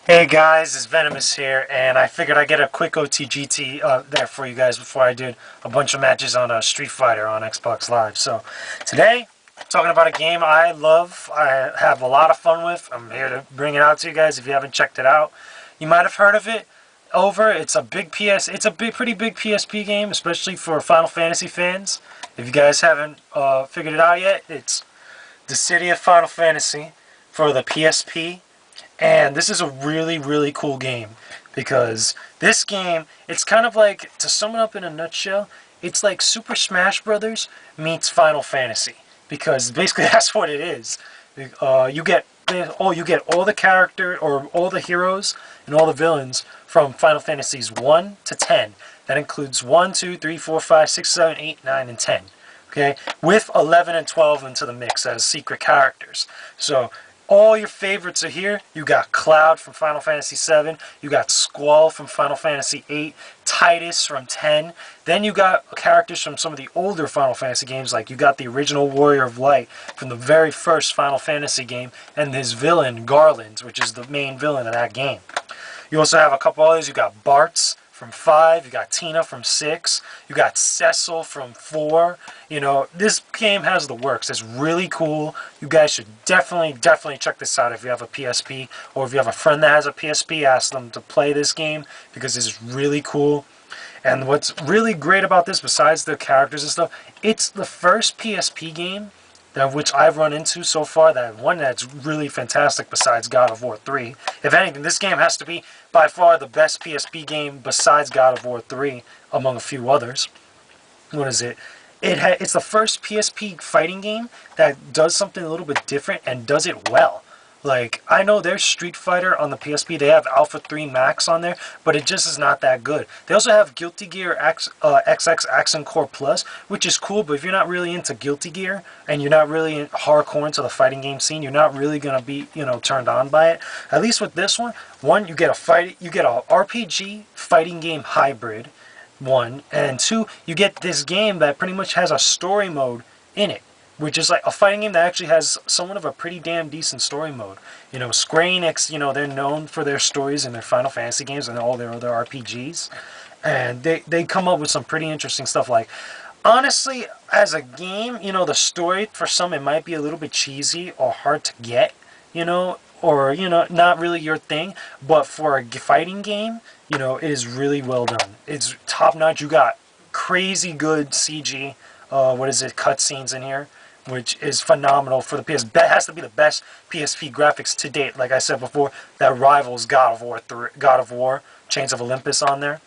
Hey guys, it's Venomous here, and I figured I'd get a quick OTGT there for you guys before I did a bunch of matches on Street Fighter on Xbox Live. So today, talking about a game I love, I have a lot of fun with. I'm here to bring it out to you guys if you haven't checked it out. You might have heard of it. It's a pretty big PSP game, especially for Final Fantasy fans. If you guys haven't figured it out yet, it's Dissidia Final Fantasy for the PSP. And this is a really, really cool game because this game, it's kind of like, to sum it up in a nutshell, it's like Super Smash Brothers meets Final Fantasy, because basically that's what it is. You get all the character or all the heroes and all the villains from Final Fantasies 1 to 10. That includes 1, 2, 3, 4, 5, 6, 7, 8, 9, and 10. Okay, with 11 and 12 into the mix as secret characters. So all your favorites are here. You got Cloud from Final Fantasy 7. You got Squall from Final Fantasy 8. Titus from 10. Then you got characters from some of the older Final Fantasy games, like you got the original Warrior of Light from the very first Final Fantasy game, and his villain, Garland, which is the main villain of that game. You also have a couple others. You got Bartz from 5, you got Tina from 6, you got Cecil from 4. You know, this game has the works. It's really cool. You guys should definitely check this out if you have a PSP, or if you have a friend that has a PSP, ask them to play this game, because it's really cool. And what's really great about this, besides the characters and stuff, it's the first PSP game that which I've run into so far, that one that's really fantastic besides God of War 3. If anything, this game has to be by far the best PSP game besides God of War 3, among a few others. What is it? It's the first PSP fighting game that does something a little bit different and does it well. Like, I know there's Street Fighter on the PSP. They have Alpha 3 Max on there, but it just is not that good. They also have Guilty Gear XX Accent Core Plus, which is cool, but if you're not really into Guilty Gear, and you're not really hardcore into the fighting game scene, you're not really going to be, turned on by it. At least with this one, you get a RPG fighting game hybrid, one, and two, you get this game that pretty much has a story mode in it, which is like a fighting game that actually has somewhat of a pretty damn decent story mode. You know, Square Enix, they're known for their stories in their Final Fantasy games and all their other RPGs. And they come up with some pretty interesting stuff. Like, honestly, as a game, the story, for some, it might be a little bit cheesy or hard to get, or, not really your thing. But for a fighting game, it is really well done. It's top-notch. You got crazy good CG, cutscenes in here, which is phenomenal for the PS. That has to be the best PSP graphics to date. Like I said before, that rivals God of War, Chains of Olympus on there.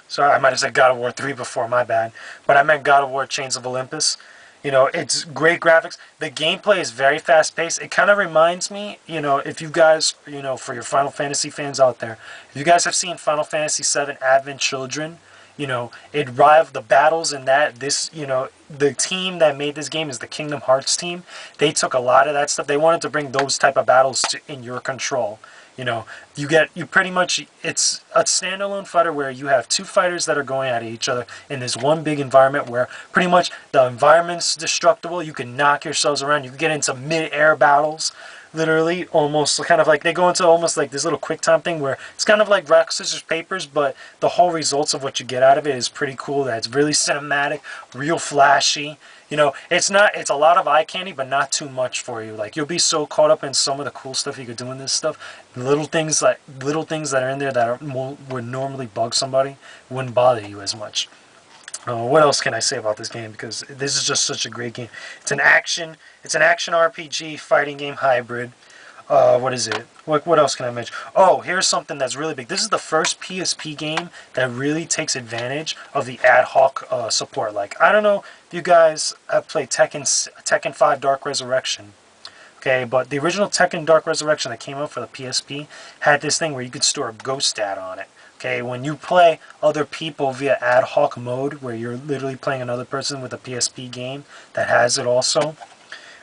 Sorry, I might have said God of War 3 before, my bad. But I meant God of War, Chains of Olympus. It's great graphics. The gameplay is very fast-paced. It kind of reminds me, if you guys, for your Final Fantasy fans out there, if you guys have seen Final Fantasy 7 Advent Children, it rivaled the battles in that. The team that made this game is the Kingdom Hearts team. They took a lot of that stuff. They wanted to bring those type of battles in your control. You pretty much, it's a standalone fighter where you have two fighters that are going at each other in this one big environment where pretty much the environment's destructible. You can knock yourselves around. You can get into mid-air battles. Literally, almost kind of like, they go into almost like this little quick time thing where it's kind of like rock, scissors, papers, but the whole results of what you get out of it is pretty cool. That it's really cinematic, real flashy. It's a lot of eye candy, but not too much for you. Like, you'll be so caught up in some of the cool stuff you could do in this stuff. Little things that are in there that would normally bug somebody wouldn't bother you as much. What else can I say about this game? Because this is just such a great game. It's an action RPG fighting game hybrid. What is it? What else can I mention? Oh, here's something that's really big. This is the first PSP game that really takes advantage of the ad hoc support. Like, I don't know if you guys have played Tekken 5 Dark Resurrection. Okay, but the original Tekken Dark Resurrection that came out for the PSP had this thing where you could store a ghost stat on it. Okay, when you play other people via ad hoc mode, where you're literally playing another person with a PSP game that has it also,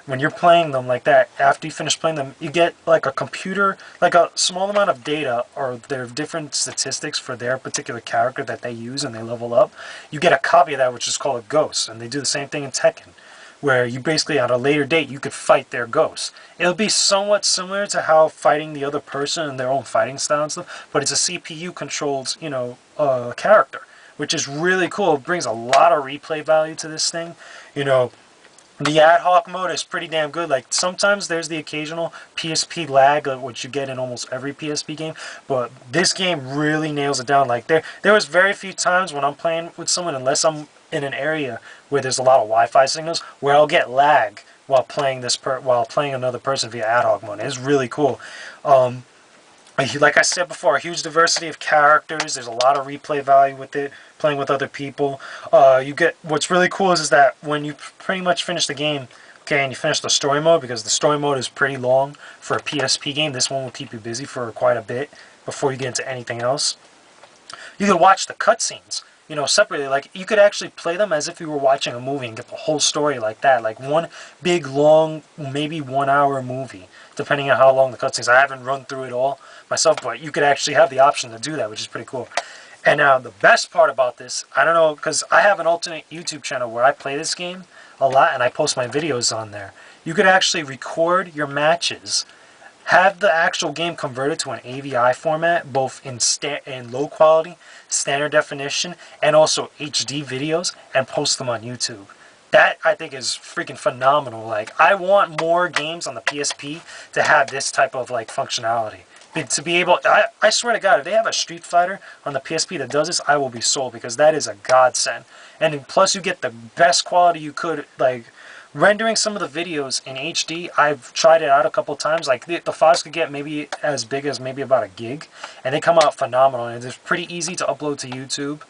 when you're playing them like that, after you finish playing them, you get like a computer, like a small amount of data, or their different statistics for their particular character that they use and they level up. You get a copy of that, which is called a ghost, and they do the same thing in Tekken. where you basically at a later date you could fight their ghosts. It'll be somewhat similar to how fighting the other person and their own fighting style and stuff, but it's a CPU controlled, character, which is really cool. It brings a lot of replay value to this thing. The ad hoc mode is pretty damn good. Like, sometimes there's the occasional PSP lag, which you get in almost every PSP game, but this game really nails it down. Like, there was very few times when I'm playing with someone, unless I'm in an area where there's a lot of Wi-Fi signals, where I'll get lag while playing another person via ad hoc mode. It's really cool. Like I said before, a huge diversity of characters. There's a lot of replay value with it, playing with other people. What's really cool is that when you pretty much finish the game, okay, and you finish the story mode, because the story mode is pretty long for a PSP game, this one will keep you busy for quite a bit before you get into anything else. You can watch the cutscenes, separately. Like, you could actually play them as if you were watching a movie and get the whole story like that. Like one big, long, maybe 1 hour movie, depending on how long the cutscenes. I haven't run through it all myself, but you could actually have the option to do that, which is pretty cool. And now the best part about this, I don't know, because I have an alternate YouTube channel where I play this game a lot and I post my videos on there. You could actually record your matches, have the actual game converted to an AVI format, both in low quality, standard definition, and also HD videos, and post them on YouTube. That, I think, is freaking phenomenal. Like, I want more games on the PSP to have this type of, like, functionality. To be able, I swear to God, if they have a Street Fighter on the PSP that does this, I will be sold, because that is a godsend. And plus, you get the best quality you could. Like, rendering some of the videos in HD, I've tried it out a couple times. Like, the files could get maybe as big as maybe about a gig, and they come out phenomenal. And it's pretty easy to upload to YouTube.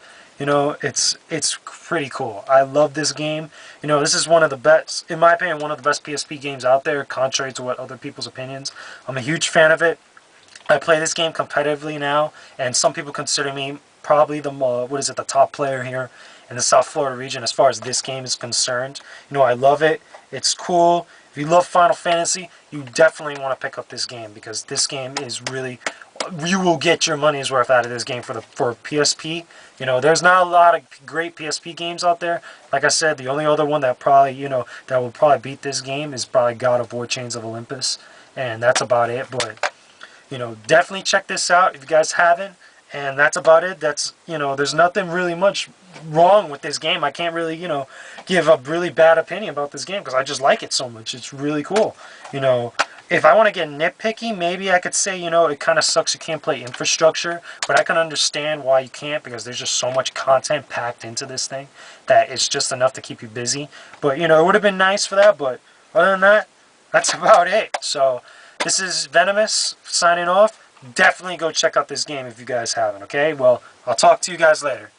It's pretty cool. I love this game. This is one of the best, in my opinion, one of the best PSP games out there, contrary to what other people's opinions. I'm a huge fan of it. I play this game competitively now, and some people consider me probably the top player here in the South Florida region as far as this game is concerned. I love it. It's cool. If you love Final Fantasy, you definitely want to pick up this game, because this game is really, you will get your money's worth out of this game for PSP. There's not a lot of great PSP games out there. Like I said, the only other one that probably, that will probably beat this game is probably God of War Chains of Olympus, and that's about it. But definitely check this out if you guys haven't. And that's about it. There's nothing really much wrong with this game. I can't really, give a really bad opinion about this game, because I just like it so much. It's really cool. If I want to get nitpicky, maybe I could say, it kind of sucks you can't play Infrastructure, but I can understand why you can't, because there's just so much content packed into this thing that it's just enough to keep you busy. But, it would have been nice for that, but other than that, that's about it. So, this is Venomous signing off. Definitely go check out this game if you guys haven't, okay? Well, I'll talk to you guys later.